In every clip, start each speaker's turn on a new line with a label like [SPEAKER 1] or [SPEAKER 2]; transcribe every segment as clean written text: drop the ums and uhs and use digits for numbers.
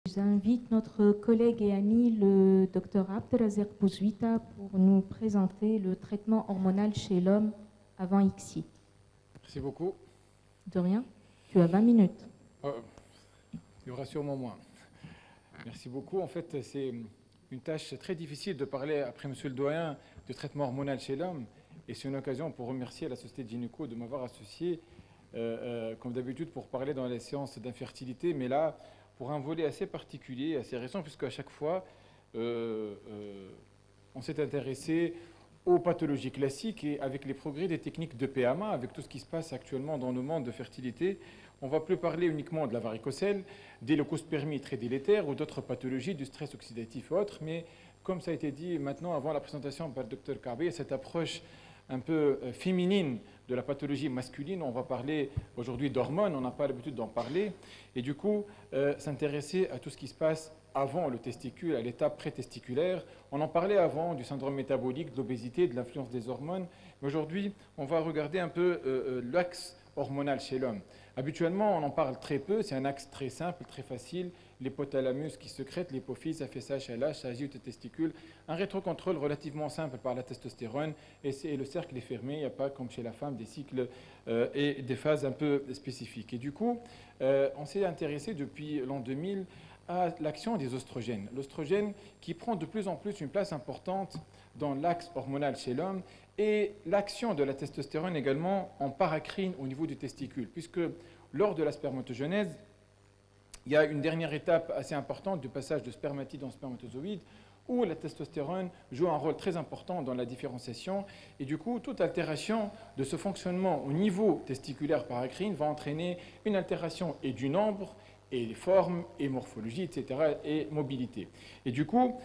[SPEAKER 1] J'invite notre collègue et ami, le Dr Abdelrazak Bouzouita, pour nous présenter le traitement hormonal chez l'homme avant ICSI.
[SPEAKER 2] Merci beaucoup.
[SPEAKER 1] De rien, tu as 20 minutes.
[SPEAKER 2] Il y aura sûrement moins. Merci beaucoup. En fait, c'est une tâche très difficile de parler, après Monsieur le Doyen, de traitement hormonal chez l'homme. Et c'est une occasion pour remercier la Société de Gynéco de m'avoir associé, comme d'habitude, pour parler dans les séances d'infertilité. Mais là, pour un volet assez particulier, assez récent, puisqu'à chaque fois, on s'est intéressé aux pathologies classiques et avec les progrès des techniques de PMA, avec tout ce qui se passe actuellement dans le monde de fertilité, on ne va plus parler uniquement de la varicocèle, des leucospermies très délétères ou d'autres pathologies, du stress oxydatif et autres, mais comme ça a été dit maintenant avant la présentation par le Dr Karbé, cette approche un peu féminine de la pathologie masculine, on va parler aujourd'hui d'hormones, on n'a pas l'habitude d'en parler, et du coup s'intéresser à tout ce qui se passe avant le testicule, à l'étape pré-testiculaire. On en parlait avant du syndrome métabolique, de l'obésité, de l'influence des hormones, mais aujourd'hui on va regarder un peu l'axe hormonal chez l'homme. Habituellement, on en parle très peu, c'est un axe très simple, très facile, l'hypothalamus qui sécrète, l'hypophyse, FSH, LH, ça agite le testicule, un rétrocontrôle relativement simple par la testostérone, et le cercle est fermé, il n'y a pas, comme chez la femme, des cycles et des phases un peu spécifiques. Et du coup, on s'est intéressé depuis l'an 2000 à l'action des oestrogènes. L'oestrogène qui prend de plus en plus une place importante dans l'axe hormonal chez l'homme, et l'action de la testostérone également en paracrine au niveau du testicule, puisque lors de la spermatogenèse, il y a une dernière étape assez importante du passage de spermatide en spermatozoïde, où la testostérone joue un rôle très important dans la différenciation, et du coup, toute altération de ce fonctionnement au niveau testiculaire paracrine va entraîner une altération et du nombre, et les formes, et morphologie, etc., et mobilité. Et du coup,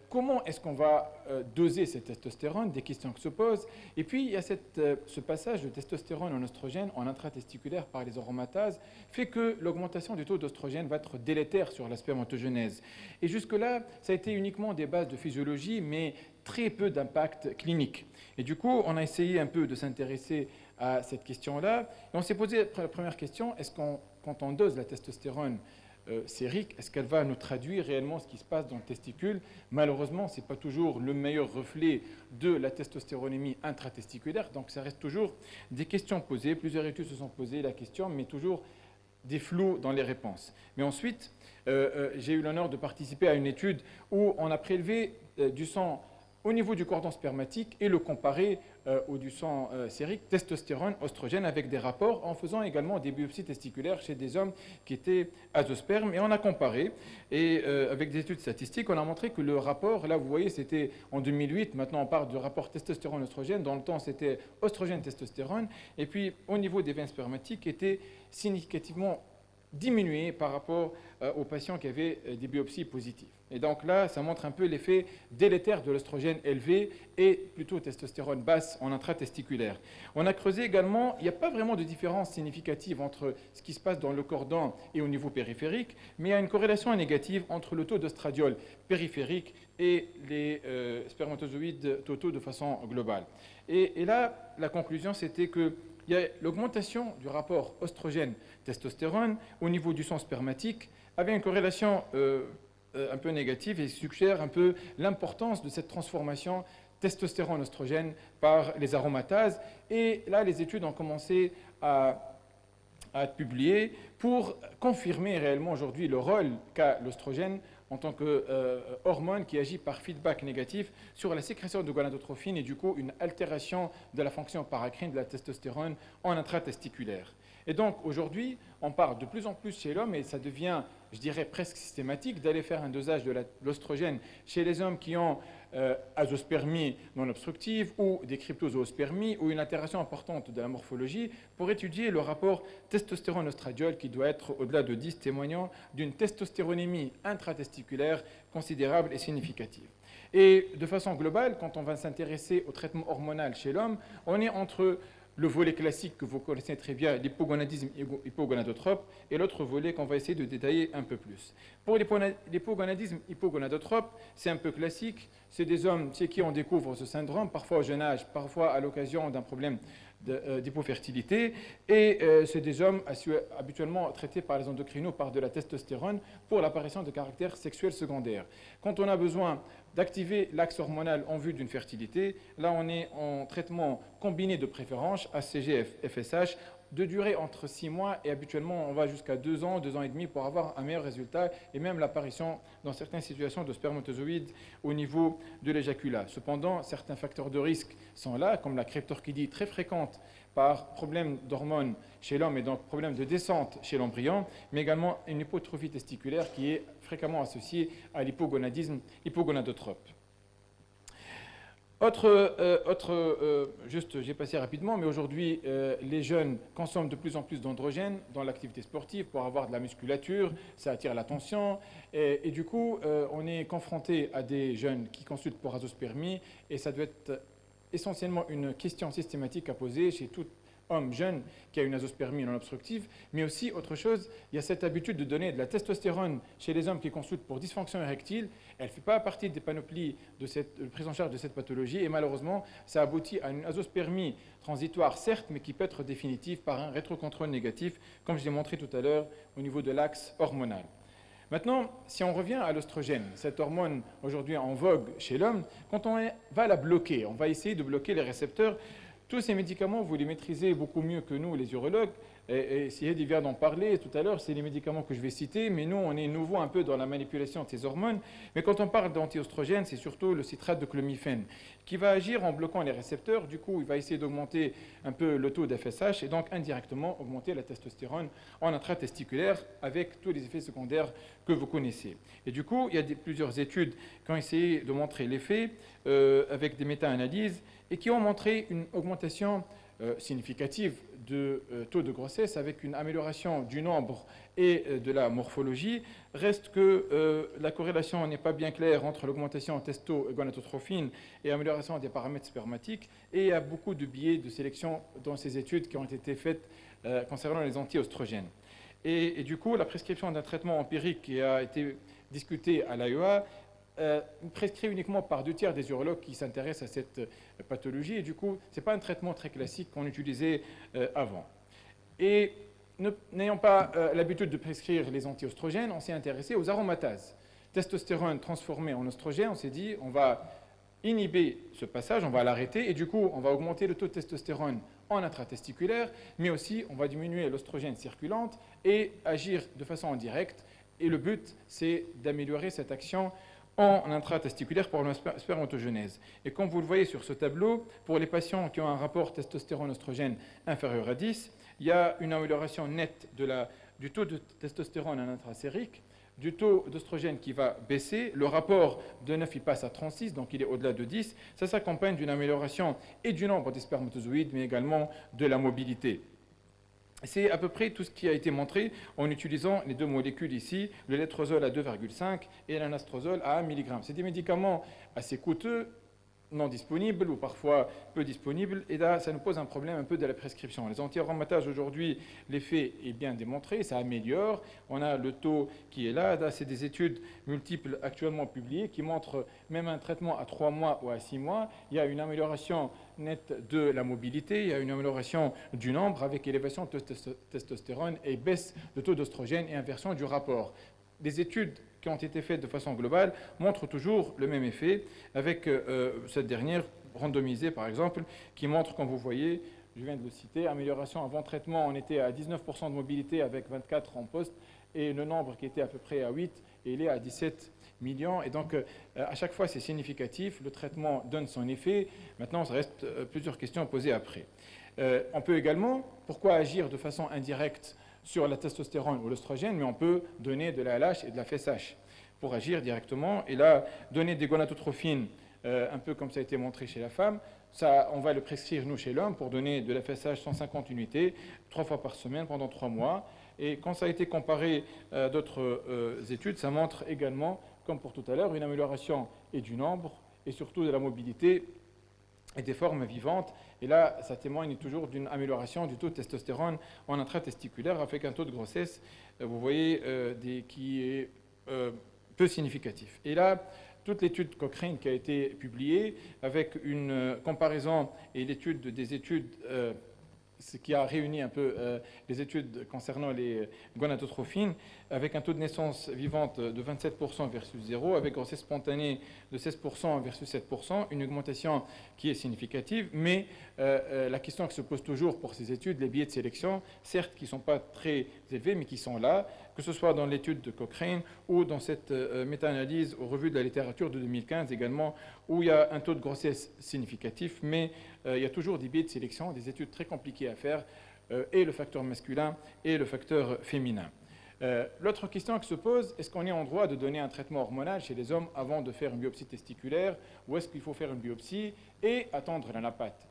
[SPEAKER 2] comment est-ce qu'on va doser cette testostérone? Des questions qui se posent. Et puis, il y a ce passage de testostérone en oestrogène, en intratesticulaire par les aromatases, fait que l'augmentation du taux d'oestrogène va être délétère sur la spermatogenèse. Et jusque-là, ça a été uniquement des bases de physiologie, mais très peu d'impact clinique. Et du coup, on a essayé un peu de s'intéresser à cette question-là. Et on s'est posé la première question, est-ce qu'on, quand on dose la testostérone sérique, est-ce qu'elle va nous traduire réellement ce qui se passe dans le testicule? Malheureusement, ce n'est pas toujours le meilleur reflet de la testostéronémie intratesticulaire, donc ça reste toujours des questions posées. Plusieurs études se sont posées la question, mais toujours des flous dans les réponses. Mais ensuite, j'ai eu l'honneur de participer à une étude où on a prélevé du sang au niveau du cordon spermatique et le comparer au du sang sérique, testostérone, oestrogène, avec des rapports, en faisant également des biopsies testiculaires chez des hommes qui étaient azoospermes. Et on a comparé, et avec des études statistiques, on a montré que le rapport, là vous voyez, c'était en 2008, maintenant on parle de rapport testostérone-oestrogène, dans le temps c'était oestrogène-testostérone, et puis au niveau des veines spermatiques, était significativement diminué par rapport aux patients qui avaient des biopsies positives. Et donc là, ça montre un peu l'effet délétère de l'oestrogène élevé et plutôt testostérone basse en intratesticulaire. On a creusé également, il n'y a pas vraiment de différence significative entre ce qui se passe dans le cordon et au niveau périphérique, mais il y a une corrélation négative entre le taux d'oestradiol périphérique et les spermatozoïdes totaux de façon globale. Et là, la conclusion, c'était que il y a l'augmentation du rapport oestrogène-testostérone au niveau du sang spermatique avait une corrélation un peu négative et suggère un peu l'importance de cette transformation testostérone-oestrogène par les aromatases. Et là, les études ont commencé à être publiées pour confirmer réellement aujourd'hui le rôle qu'a l'oestrogène en tant qu'hormone qui agit par feedback négatif sur la sécrétion de gonadotrophine et du coup une altération de la fonction paracrine de la testostérone en intratesticulaire. Et donc aujourd'hui, on parle de plus en plus chez l'homme et ça devient, je dirais, presque systématique d'aller faire un dosage de l'oestrogène chez les hommes qui ont azoospermie non obstructive ou des cryptozoospermies ou une altération importante de la morphologie pour étudier le rapport testostérone-oestradiol qui doit être au-delà de 10 témoignant d'une testostéronémie intratesticulaire considérable et significative. Et de façon globale, quand on va s'intéresser au traitement hormonal chez l'homme, on est entre le volet classique que vous connaissez très bien, l'hypogonadisme hypogonadotrope, et l'autre volet qu'on va essayer de détailler un peu plus. Pour l'hypogonadisme hypogonadotrope, c'est un peu classique. C'est des hommes chez qui on découvre ce syndrome, parfois au jeune âge, parfois à l'occasion d'un problème d'hypofertilité. Et c'est des hommes habituellement traités par les endocrinos par de la testostérone pour l'apparition de caractères sexuels secondaires. Quand on a besoin d'activer l'axe hormonal en vue d'une fertilité, là on est en traitement combiné de préférence, ACG, FSH, de durée entre 6 mois et habituellement on va jusqu'à 2 ans, 2 ans et demi pour avoir un meilleur résultat et même l'apparition dans certaines situations de spermatozoïdes au niveau de l'éjaculat. Cependant, certains facteurs de risque sont là, comme la cryptorchidie très fréquente par problème d'hormones chez l'homme et donc problème de descente chez l'embryon, mais également une hypotrophie testiculaire qui est fréquemment associée à l'hypogonadisme hypogonadotrope. Juste, j'ai passé rapidement, mais aujourd'hui, les jeunes consomment de plus en plus d'androgènes dans l'activité sportive pour avoir de la musculature, ça attire l'attention, et du coup, on est confronté à des jeunes qui consultent pour azoospermie, et ça doit être essentiellement une question systématique à poser chez tout homme jeune qui a une azoospermie non obstructive, mais aussi autre chose, il y a cette habitude de donner de la testostérone chez les hommes qui consultent pour dysfonction érectile. Elle ne fait pas partie des panoplies de prise en charge de cette pathologie et malheureusement, ça aboutit à une azoospermie transitoire, certes, mais qui peut être définitive par un rétrocontrôle négatif, comme je l'ai montré tout à l'heure au niveau de l'axe hormonal. Maintenant, si on revient à l'oestrogène, cette hormone aujourd'hui en vogue chez l'homme, quand on va la bloquer, on va essayer de bloquer les récepteurs. Tous ces médicaments, vous les maîtrisez beaucoup mieux que nous, les urologues. Et si Hedi vient d'en parler tout à l'heure, c'est les médicaments que je vais citer, mais nous, on est nouveau un peu dans la manipulation de ces hormones. Mais quand on parle d'anti-oestrogène, c'est surtout le citrate de clomifène qui va agir en bloquant les récepteurs. Du coup, il va essayer d'augmenter un peu le taux d'FSH et donc indirectement augmenter la testostérone en intratesticulaire avec tous les effets secondaires que vous connaissez. Et du coup, il y a plusieurs études qui ont essayé de montrer l'effet avec des méta-analyses et qui ont montré une augmentation significative de taux de grossesse avec une amélioration du nombre et de la morphologie. Reste que la corrélation n'est pas bien claire entre l'augmentation testo-gonatotrophine et l'amélioration des paramètres spermatiques et il y a beaucoup de biais de sélection dans ces études qui ont été faites concernant les anti-oestrogènes. Et du coup, la prescription d'un traitement empirique qui a été discuté à l'AEA prescrit uniquement par 2 tiers des urologues qui s'intéressent à cette pathologie. Et du coup, ce n'est pas un traitement très classique qu'on utilisait avant. Et n'ayant pas l'habitude de prescrire les anti-oestrogènes, on s'est intéressé aux aromatases. Testostérone transformé en oestrogène, on s'est dit, on va inhiber ce passage, on va l'arrêter, et du coup, on va augmenter le taux de testostérone en intratesticulaire, mais aussi, on va diminuer l'oestrogène circulante et agir de façon indirecte. Et le but, c'est d'améliorer cette action en intratesticulaire pour la spermatogenèse. Et comme vous le voyez sur ce tableau, pour les patients qui ont un rapport testostérone-oestrogène inférieur à 10, il y a une amélioration nette du taux de testostérone en intrasérique, du taux d'oestrogène qui va baisser, le rapport de 9 il passe à 36, donc il est au-delà de 10. Ça s'accompagne d'une amélioration et du nombre des spermatozoïdes, mais également de la mobilité. C'est à peu près tout ce qui a été montré en utilisant les 2 molécules ici, le létrozole à 2,5 et l'anastrozole à 1 mg. C'est des médicaments assez coûteux, non disponibles ou parfois peu disponibles, et là, ça nous pose un problème un peu de la prescription. Les anti-aromatages, aujourd'hui, l'effet est bien démontré, ça améliore, on a le taux qui est là, là c'est des études multiples actuellement publiées qui montrent même un traitement à 3 mois ou à 6 mois, il y a une amélioration nette de la mobilité, il y a une amélioration du nombre avec élévation de testostérone et baisse de taux d'oestrogène et inversion du rapport. Des études qui ont été faites de façon globale montrent toujours le même effet, avec cette dernière randomisée par exemple, qui montre, comme vous voyez, je viens de le citer, amélioration avant traitement, on était à 19% de mobilité avec 24 en poste, et le nombre qui était à peu près à 8, et il est à 17 millions, et donc à chaque fois c'est significatif, le traitement donne son effet. Maintenant, ça reste plusieurs questions à poser après. On peut également, pourquoi agir de façon indirecte sur la testostérone ou l'oestrogène, mais on peut donner de la LH et de la FSH pour agir directement. Et là, donner des gonadotrophines, un peu comme ça a été montré chez la femme, ça, on va le prescrire, nous, chez l'homme, pour donner de la FSH 150 unités, 3 fois par semaine pendant 3 mois. Et quand ça a été comparé à d'autres études, ça montre également, comme pour tout à l'heure, une amélioration et du nombre, et surtout de la mobilité et des formes vivantes. Et là, ça témoigne toujours d'une amélioration du taux de testostérone en intratesticulaire avec un taux de grossesse, vous voyez, qui est peu significatif. Et là, toute l'étude Cochrane qui a été publiée avec une comparaison et l'étude des études ce qui a réuni un peu les études concernant les gonadotrophines, avec un taux de naissance vivante de 27% versus 0, avec grossesse spontanée de 16% versus 7%, une augmentation qui est significative, mais la question qui se pose toujours pour ces études, les biais de sélection, certes qui ne sont pas très élevés, mais qui sont là, que ce soit dans l'étude de Cochrane ou dans cette méta-analyse aux revues de la littérature de 2015 également, où il y a un taux de grossesse significatif, mais il y a toujours des biais de sélection, des études très compliquées à faire, et le facteur masculin et le facteur féminin. L'autre question qui se pose, est-ce qu'on est en droit de donner un traitement hormonal chez les hommes avant de faire une biopsie testiculaire, ou est-ce qu'il faut faire une biopsie et attendre l'anapate?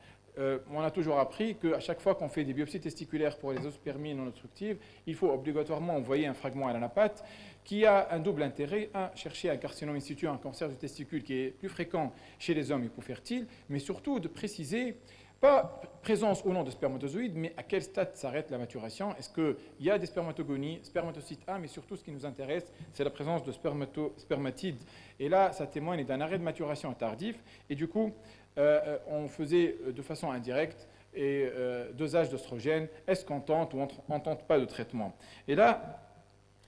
[SPEAKER 2] On a toujours appris qu'à chaque fois qu'on fait des biopsies testiculaires pour les oospermies non obstructives, il faut obligatoirement envoyer un fragment à l'anapate qui a un double intérêt. Un, chercher un carcinome in situ, un cancer du testicule qui est plus fréquent chez les hommes hypofertiles, mais surtout de préciser, pas présence ou non de spermatozoïdes, mais à quel stade s'arrête la maturation. Est-ce qu'il y a des spermatogonies, spermatocytes A, mais surtout ce qui nous intéresse, c'est la présence de spermatides. Et là, ça témoigne d'un arrêt de maturation tardif. Et du coup, on faisait de façon indirecte et dosage d'oestrogène, est-ce qu'on tente ou on ne tente pas de traitement? Et là,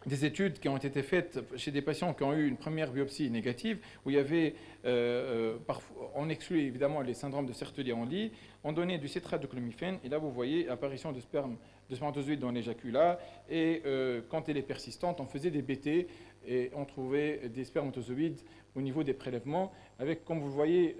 [SPEAKER 2] des études qui ont été faites chez des patients qui ont eu une première biopsie négative, où il y avait, on exclut évidemment les syndromes de Sertoli-Hanley, on donnait du citrate de clomifène, et là vous voyez l'apparition de spermatozoïdes dans l'éjaculat, et quand elle est persistante, on faisait des BT, et on trouvait des spermatozoïdes au niveau des prélèvements, avec, comme vous le voyez,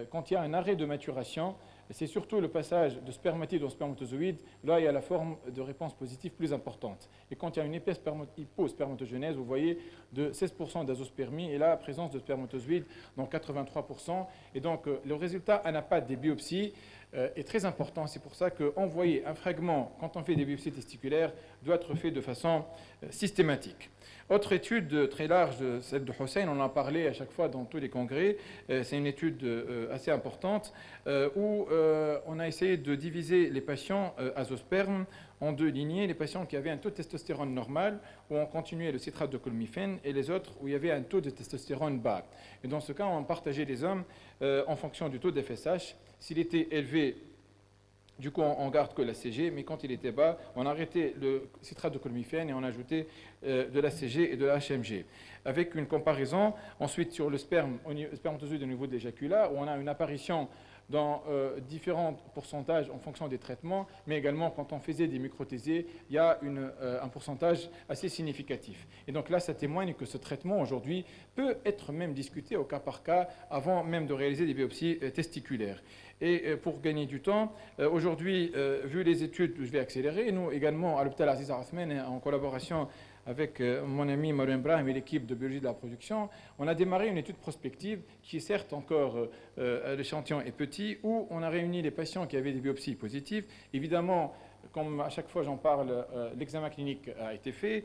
[SPEAKER 2] quand il y a un arrêt de maturation, c'est surtout le passage de spermatide en spermatozoïde, là il y a la forme de réponse positive plus importante. Et quand il y a une hypospermatogenèse, vous voyez de 16% d'azospermie, et là, présence de spermatozoïdes dans 83%. Et donc le résultat anapate des biopsies est très important. C'est pour ça qu'envoyer un fragment, quand on fait des biopsies testiculaires, doit être fait de façon systématique. Autre étude très large, celle de Hossein, on en a parlé à chaque fois dans tous les congrès, c'est une étude assez importante où on a essayé de diviser les patients azospermes en deux lignées, les patients qui avaient un taux de testostérone normal, où on continuait le citrate de clomifène, et les autres où il y avait un taux de testostérone bas. Et dans ce cas, on partageait les hommes en fonction du taux d'FSH. S'il était élevé, du coup, on garde que la CG, mais quand il était bas, on arrêtait le citrate de clomifène et on ajoutait de la CG et de la HMG. Avec une comparaison, ensuite, sur le spermatozoïde au niveau de l'éjaculat, où on a une apparition dans différents pourcentages en fonction des traitements, mais également quand on faisait des microthésées, il y a un pourcentage assez significatif. Et donc là, ça témoigne que ce traitement aujourd'hui peut être même discuté au cas par cas avant même de réaliser des biopsies testiculaires. Et pour gagner du temps, aujourd'hui, vu les études, je vais accélérer, nous également à l'hôpital Aziz Othmane, en collaboration avec mon ami Marouane Brahim et l'équipe de biologie de la production, on a démarré une étude prospective qui est certes encore, l'échantillon est petit, où on a réuni les patients qui avaient des biopsies positives. Évidemment, comme à chaque fois j'en parle, l'examen clinique a été fait,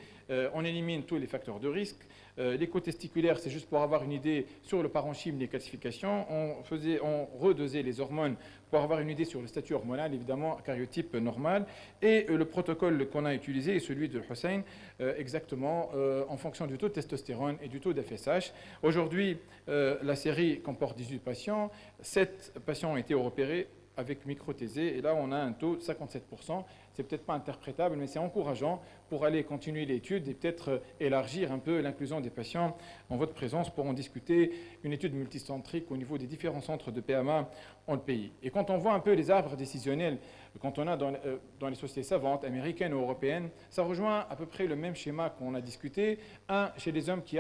[SPEAKER 2] on élimine tous les facteurs de risque. L'écho testiculaire, c'est juste pour avoir une idée sur le parenchyme, les calcifications. On redosait les hormones pour avoir une idée sur le statut hormonal, évidemment, cariotype normal. Et le protocole qu'on a utilisé est celui de Hossein, exactement en fonction du taux de testostérone et du taux d'FSH. Aujourd'hui, la série comporte 18 patients. 7 patients ont été repérés avec microthésée, et là on a un taux de 57%. C'est peut-être pas interprétable, mais c'est encourageant pour aller continuer l'étude et peut-être élargir un peu l'inclusion des patients en votre présence pour en discuter, une étude multicentrique au niveau des différents centres de PMA en pays. Et quand on voit un peu les arbres décisionnels, quand on a dans les sociétés savantes, américaines ou européennes, ça rejoint à peu près le même schéma qu'on a discuté. Un, chez les hommes qui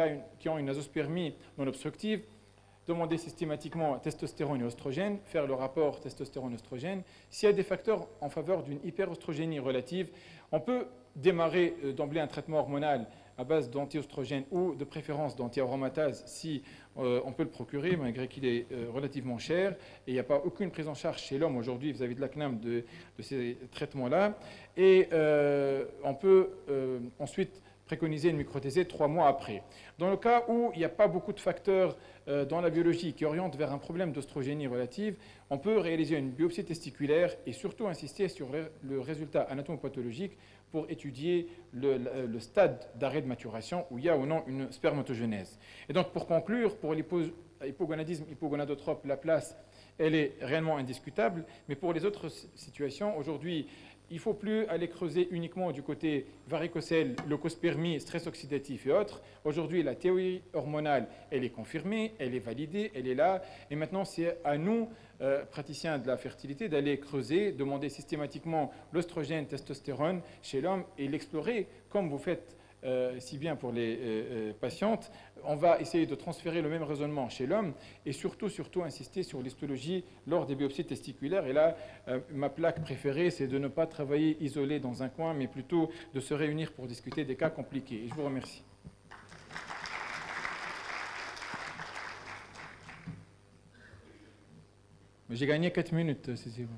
[SPEAKER 2] ont une azospermie non obstructive, demander systématiquement testostérone et oestrogène, faire le rapport testostérone-oestrogène. S'il y a des facteurs en faveur d'une hyperostrogénie relative, on peut démarrer d'emblée un traitement hormonal à base d'anti-oestrogène ou de préférence d'anti-aromatase si on peut le procurer, malgré qu'il est relativement cher. Et il n'y a pas aucune prise en charge chez l'homme aujourd'hui vis-à-vis de la CNAM de ces traitements-là. Et on peut ensuite préconiser une microthésée 3 mois après. Dans le cas où il n'y a pas beaucoup de facteurs dans la biologie qui orientent vers un problème d'oestrogénie relative, on peut réaliser une biopsie testiculaire et surtout insister sur le résultat anatomopathologique pour étudier le stade d'arrêt de maturation où il y a ou non une spermatogenèse. Et donc pour conclure, pour hypogonadisme, hypogonadotrope, la place, elle est réellement indiscutable. Mais pour les autres situations, aujourd'hui, il ne faut plus aller creuser uniquement du côté varicocèle, leucospermie, stress oxydatif et autres. Aujourd'hui, la théorie hormonale, elle est confirmée, elle est validée, elle est là. Et maintenant, c'est à nous, praticiens de la fertilité, d'aller creuser, demander systématiquement l'oestrogène, testostérone chez l'homme et l'explorer comme vous faites si bien pour les patientes. On va essayer de transférer le même raisonnement chez l'homme et surtout insister sur l'histologie lors des biopsies testiculaires. Et là, ma plaque préférée, c'est de ne pas travailler isolé dans un coin, mais plutôt de se réunir pour discuter des cas compliqués. Et je vous remercie. J'ai gagné 4 minutes, c'est bon.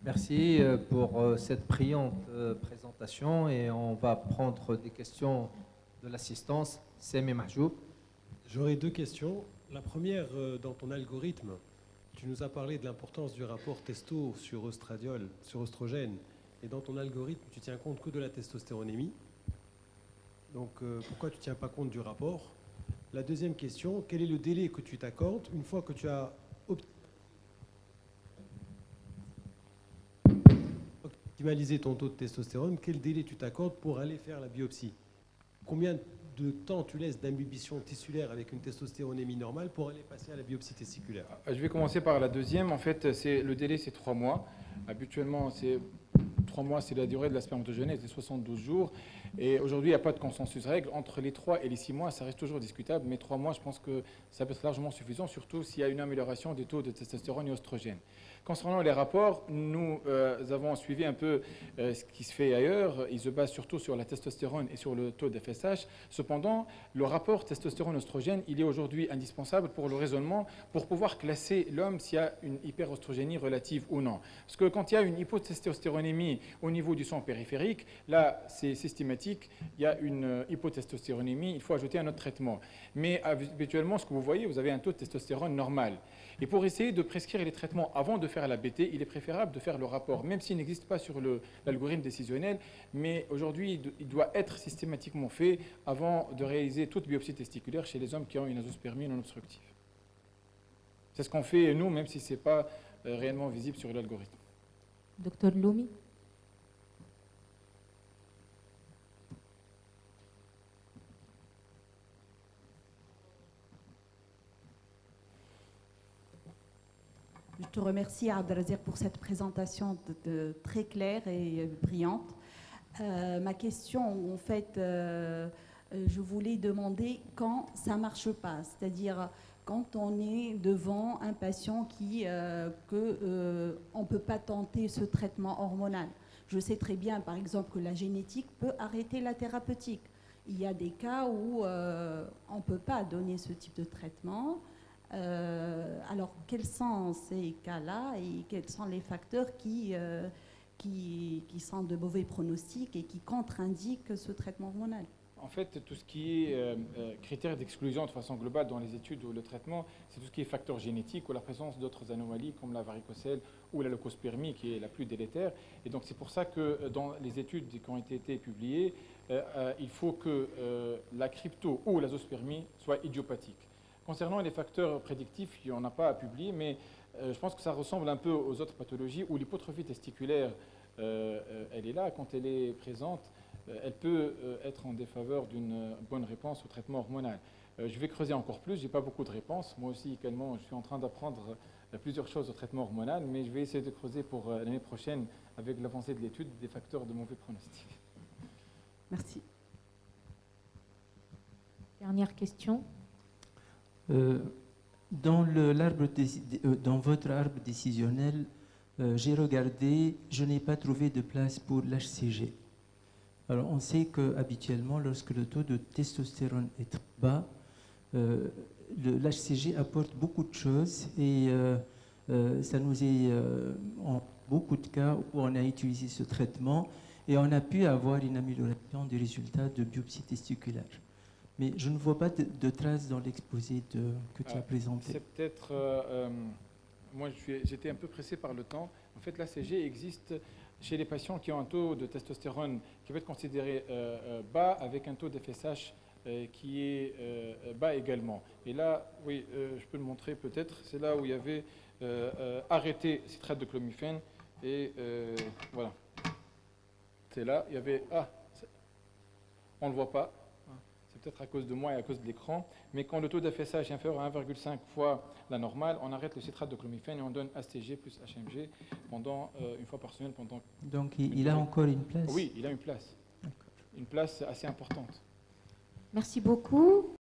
[SPEAKER 3] Merci pour cette brillante présentation et on va prendre des questions de l'assistance. Semi Mahjoub.
[SPEAKER 4] J'aurais deux questions. La première, dans ton algorithme, tu nous as parlé de l'importance du rapport testo sur oestradiol, sur oestrogène, et dans ton algorithme, tu tiens compte que de la testostéronémie. Donc, pourquoi tu ne tiens pas compte du rapport? La deuxième question, quel est le délai que tu t'accordes une fois que tu as optimalisé ton taux de testostérone, quel délai tu t'accordes pour aller faire la biopsie? Combien de temps tu laisses d'imbibition tissulaire avec une testostéronémie normale pour aller passer à la biopsie testiculaire?
[SPEAKER 2] Je vais commencer par la deuxième. En fait, le délai, c'est 3 mois. Habituellement, 3 mois, c'est la durée de la spermatogenèse, c'est 72 jours. Et aujourd'hui, il n'y a pas de consensus règle. Entre les 3 et les 6 mois, ça reste toujours discutable. Mais 3 mois, je pense que ça peut être largement suffisant, surtout s'il y a une amélioration des taux de testostérone et oestrogène. Concernant les rapports, nous avons suivi un peu ce qui se fait ailleurs. Ils se basent surtout sur la testostérone et sur le taux de FSH. Cependant, le rapport testostérone-oestrogène, il est aujourd'hui indispensable pour le raisonnement, pour pouvoir classer l'homme s'il y a une hyperostrogénie relative ou non. Parce que quand il y a une hypotestostéronémie au niveau du sang périphérique, là, c'est systématique, il y a une hypotestostéronémie, il faut ajouter un autre traitement. Mais habituellement, ce que vous voyez, vous avez un taux de testostérone normal. Et pour essayer de prescrire les traitements avant de faire la BT, il est préférable de faire le rapport, même s'il n'existe pas sur l'algorithme décisionnel, mais aujourd'hui, il doit être systématiquement fait avant de réaliser toute biopsie testiculaire chez les hommes qui ont une azoospermie non obstructive. C'est ce qu'on fait, nous, même si ce n'est pas réellement visible sur l'algorithme.
[SPEAKER 1] Docteur Loumi.
[SPEAKER 5] Je te remercie, Abdelazir, pour cette présentation très claire et brillante. Ma question, en fait, je voulais demander quand ça ne marche pas, c'est-à-dire quand on est devant un patient qu'on ne peut pas tenter ce traitement hormonal. Je sais très bien, par exemple, que la génétique peut arrêter la thérapeutique. Il y a des cas où on ne peut pas donner ce type de traitement. Alors, quels sont ces cas-là et quels sont les facteurs qui sont de mauvais pronostics et qui contre-indiquent ce traitement hormonal?
[SPEAKER 2] En fait, tout ce qui est critères d'exclusion de façon globale dans les études ou le traitement, c'est tout ce qui est facteur génétique ou la présence d'autres anomalies comme la varicocèle ou la leucospermie qui est la plus délétère. Et donc c'est pour ça que dans les études qui ont été publiées, il faut que la crypto ou la zoospermie soit idiopathique. Concernant les facteurs prédictifs, il n'y en a pas à publier, mais je pense que ça ressemble un peu aux autres pathologies où l'hypotrophie testiculaire, elle est là, quand elle est présente, elle peut être en défaveur d'une bonne réponse au traitement hormonal. Je vais creuser encore plus, je n'ai pas beaucoup de réponses. Moi aussi, également, je suis en train d'apprendre plusieurs choses au traitement hormonal, mais je vais essayer de creuser pour l'année prochaine, avec l'avancée de l'étude, des facteurs de mauvais pronostic.
[SPEAKER 5] Merci.
[SPEAKER 1] Dernière question.
[SPEAKER 6] Dans votre arbre décisionnel, j'ai regardé, je n'ai pas trouvé de place pour l'HCG. Alors on sait qu'habituellement, lorsque le taux de testostérone est très bas, l'HCG apporte beaucoup de choses et ça nous est en beaucoup de cas où on a utilisé ce traitement et on a pu avoir une amélioration des résultats de biopsie testiculaire. Mais je ne vois pas de traces dans l'exposé que tu as présenté.
[SPEAKER 2] C'est peut-être... moi, j'étais un peu pressé par le temps. En fait, l'HCG existe chez les patients qui ont un taux de testostérone qui peut être considéré bas, avec un taux d'FSH qui est bas également. Et là, oui, je peux le montrer peut-être, c'est là où il y avait arrêté citrate de clomifène, et voilà. C'est là, il y avait... Ah, on ne le voit pas, c'est peut-être à cause de moi et à cause de l'écran, mais quand le taux d'FSH est inférieur à 1,5 fois la normale, on arrête le citrate de clomifène et on donne ACTG plus HMG pendant une fois par semaine.
[SPEAKER 6] Donc il a encore une place?
[SPEAKER 2] Oui, il a une place. Une place assez importante.
[SPEAKER 1] Merci beaucoup.